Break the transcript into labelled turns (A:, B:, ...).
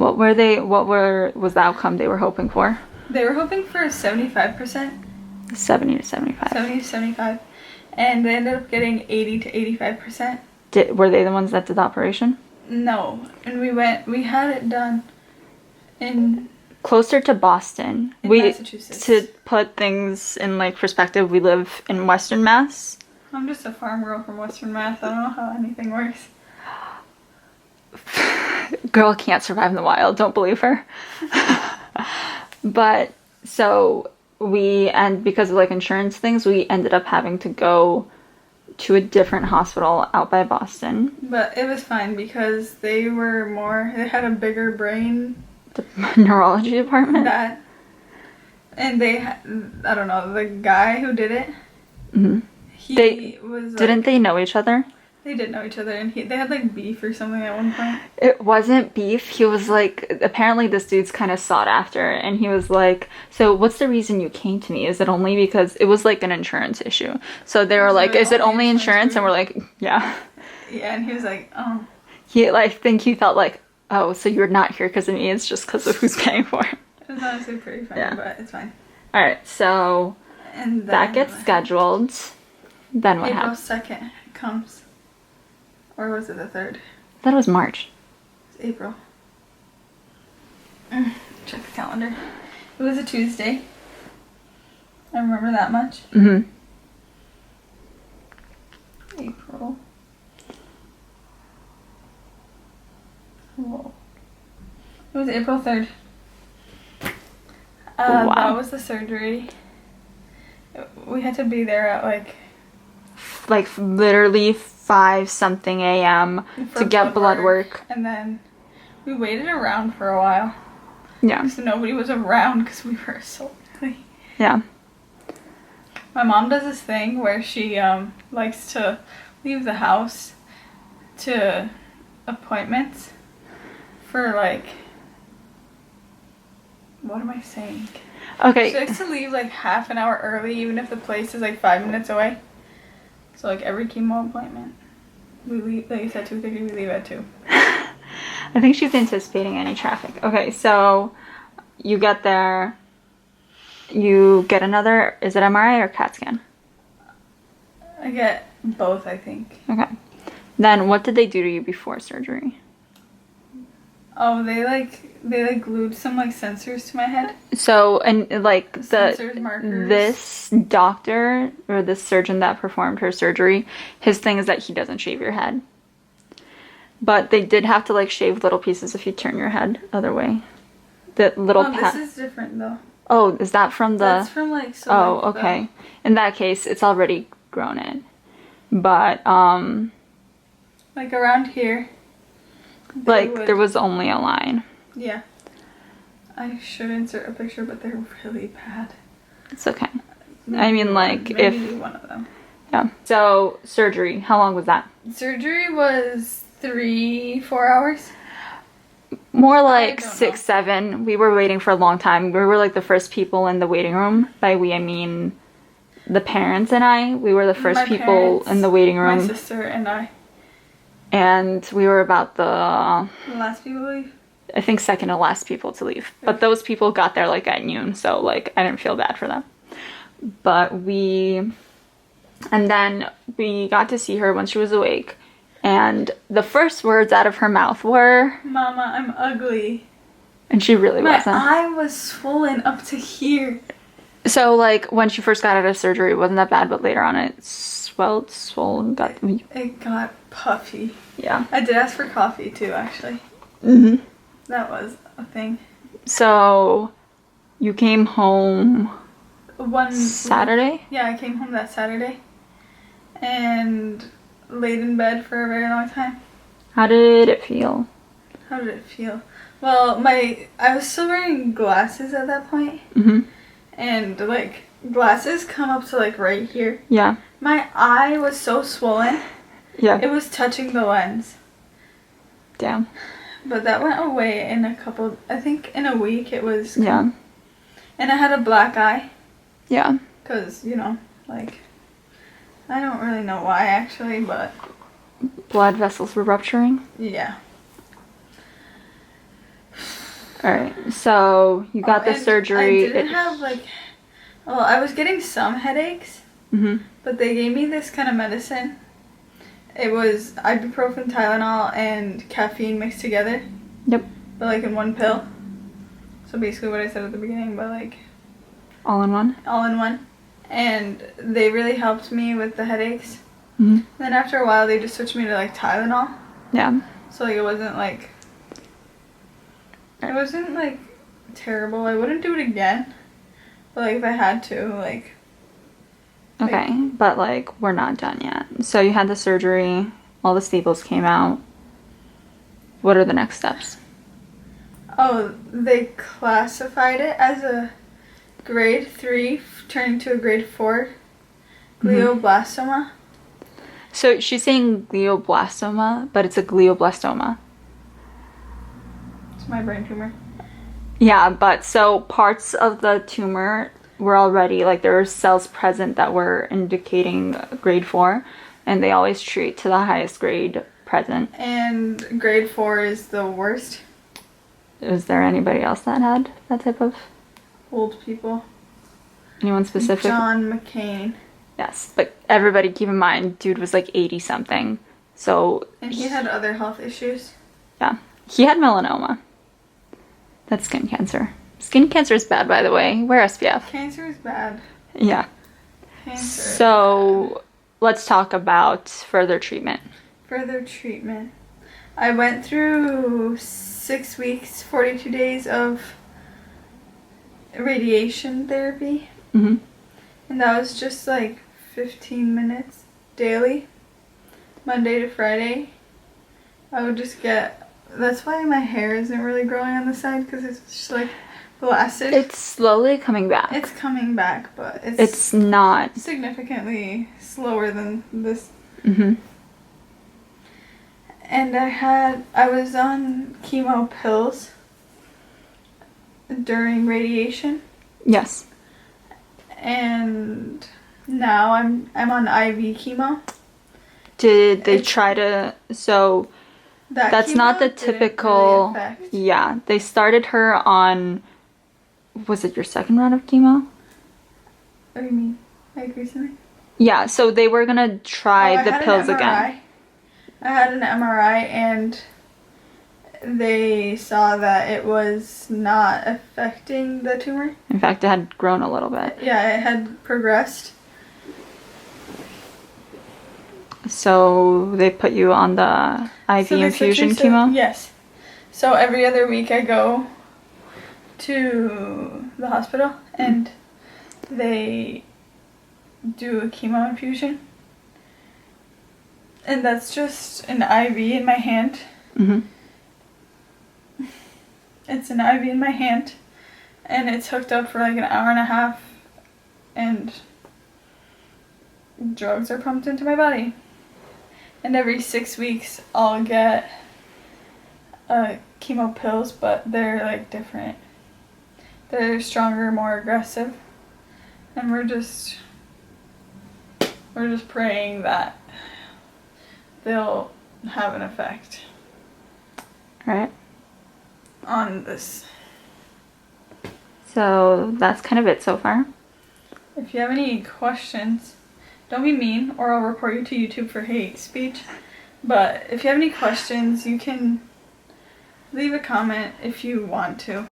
A: Was the outcome they were hoping for?
B: They were hoping for 75%.
A: 70 to 75.
B: 70 to 75. And they ended up getting 80 to 85%.
A: Were they the ones that did the operation?
B: No. And we had it done in...
A: Closer to Boston.
B: In Massachusetts.
A: To put things in like perspective, we live in Western Mass.
B: I'm just a farm girl from Western Mass. I don't know how anything works.
A: Girl can't survive in the wild. Don't believe her. But so because of like insurance things, we ended up having to go to a different hospital out by Boston.
B: But it was fine because they had a bigger brain.
A: The neurology department?
B: And I don't know, the guy who did it,
A: Didn't they know each other?
B: They did know each other, and they had like beef or something at one point.
A: It wasn't beef. He was like, apparently this dude's kind of sought after, and he was like, so what's the reason you came to me? Is it only because it was like an insurance issue? So they were like, is it only insurance? And we're like, yeah.
B: Yeah, and he was like, oh.
A: I think he felt like, oh, so you're not here because of me, it's just because of who's paying for it.
B: It was honestly pretty funny, but it's fine.
A: Alright, so
B: and
A: that gets scheduled. Then what
B: April
A: happens?
B: 2nd comes. Or was it the 3rd?
A: That was March.
B: It's April. Check the calendar. It was a Tuesday. I remember that much.
A: Mm-hmm.
B: April. Whoa. It was April 3rd.
A: Wow.
B: That was the surgery. We had to be there at like
A: literally 5-something a.m. to get blood work.
B: And then we waited around for a while.
A: Yeah.
B: So nobody was around because we were so early.
A: Yeah.
B: My mom does this thing where she likes to leave the house to appointments for like, what am I saying?
A: Okay.
B: She likes to leave like half an hour early even if the place is like 5 minutes away. So like every chemo appointment, we leave, like you said, 2:30, we leave at 2.
A: I think she's anticipating any traffic. Okay, so you get there, you get another, is it MRI or CAT scan?
B: I get both, I think.
A: Okay. Then what did they do to you before surgery?
B: Oh, they glued some like sensors to my head.
A: So, and like
B: Sensors, markers.
A: This doctor or this surgeon that performed her surgery, his thing is that he doesn't shave your head. But they did have to like shave little pieces if you turn your head other way. The little
B: this is different though.
A: Oh, is that from the...
B: That's from like... So
A: oh,
B: like
A: okay. In that case, it's already grown in. But,
B: like around here.
A: like, there was only a line.
B: Yeah. I should insert a picture, but they're really bad.
A: It's okay. I mean, like,
B: maybe one of them.
A: Yeah. So, surgery. How long was that?
B: Surgery was 3-4 hours.
A: More like 6, 7. We were waiting for a long time. We were like the first people in the waiting room. By we, I mean the parents and I. We were the first people in the waiting room.
B: My sister and I.
A: And we were about the
B: last people to leave?
A: I think second to last people to leave. But those people got there like at noon, so like I didn't feel bad for them. But and then we got to see her when she was awake. And the first words out of her mouth were,
B: "Mama, I'm ugly."
A: And she really wasn't.
B: My eye was swollen up to here.
A: So like when she first got out of surgery, it wasn't that bad, but later on it swollen,
B: it got puffy.
A: Yeah.
B: I did ask for coffee too, actually.
A: Mm-hmm.
B: That was a thing.
A: So you came home
B: one
A: Saturday?
B: Yeah, I came home that Saturday and laid in bed for a very long time.
A: How did it feel?
B: How did it feel? Well, I was still wearing glasses at that point.
A: Mm-hmm.
B: And like glasses come up to like right here.
A: Yeah.
B: My eye was so swollen.
A: Yeah.
B: It was touching the lens.
A: Damn.
B: But that went away in I think in a week it was.
A: Yeah.
B: And I had a black eye.
A: Yeah.
B: Because, like, I don't really know why actually, but.
A: Blood vessels were rupturing?
B: Yeah.
A: All right. So you got the
B: And
A: surgery.
B: I didn't have like, well, I was getting some headaches,
A: Mm-hmm.
B: but they gave me this kind of medicine. It was ibuprofen, Tylenol, and caffeine mixed together.
A: Yep.
B: But like in one pill. So basically what I said at the beginning, but like
A: All in one.
B: all in one. And they really helped me with the headaches.
A: Mm-hmm.
B: And then after a while, they just switched me to like Tylenol.
A: Yeah.
B: So like it wasn't like terrible. I wouldn't do it again. But like if I had to, like
A: Okay, but like we're not done yet. So you had the surgery, all the staples came out. What are the next steps?
B: oh, they classified it as a grade 3 turning to a grade 4 glioblastoma.
A: So she's saying glioblastoma, but it's a glioblastoma.
B: It's my brain tumor.
A: Yeah, but so parts of the tumor were already, like there were cells present that were indicating grade 4, and they always treat to the highest grade present.
B: And grade 4 is the worst.
A: Is there anybody else that had that type of,
B: Old people.
A: anyone specific?
B: John McCain.
A: Yes, but everybody keep in mind, dude was like 80 something. So
B: And he had other health issues.
A: yeah, he had melanoma. That's skin cancer. Skin cancer is bad, by the way. Wear SPF.
B: Cancer is bad.
A: Yeah.
B: Cancer.
A: So let's talk about further treatment.
B: Further treatment. I went through 6 weeks, 42 days of radiation therapy.
A: Mm-hmm.
B: And that was just like 15 minutes daily, Monday to Friday. I would just get, that's why my hair isn't really growing on the side, because it's just like blasted.
A: It's slowly coming back.
B: It's coming back, but
A: It's not.
B: significantly slower than this.
A: Mm-hmm.
B: And I was on chemo pills during radiation,
A: Yes.
B: and now I'm on IV chemo.
A: Did they
B: It's-
A: try to? So that's
B: Chemo
A: not the
B: didn't really
A: typical.
B: affect.
A: Yeah, they started her on. Was it your second round of chemo?
B: What do you mean? Like recently?
A: Yeah, so they were gonna try
B: I
A: the
B: had an
A: pills
B: MRI.
A: again.
B: I had an MRI and they saw that it was not affecting the tumor.
A: In fact, it had grown a little bit.
B: Yeah, it had progressed.
A: So they put you on the IV
B: So they
A: infusion
B: switched me to-
A: chemo?
B: Yes. So every other week I go to the hospital and they do a chemo infusion. And that's just an IV in my hand.
A: Mm-hmm.
B: It's an IV in my hand. And it's hooked up for like an hour and a half. And drugs are pumped into my body. And every 6 weeks I'll get chemo pills, but they're like different. They're stronger, more aggressive. And we're just praying that they'll have an effect
A: Right.
B: on this.
A: So that's kind of it so far.
B: If you have any questions, don't be mean or I'll report you to YouTube for hate speech. But if you have any questions, you can leave a comment if you want to.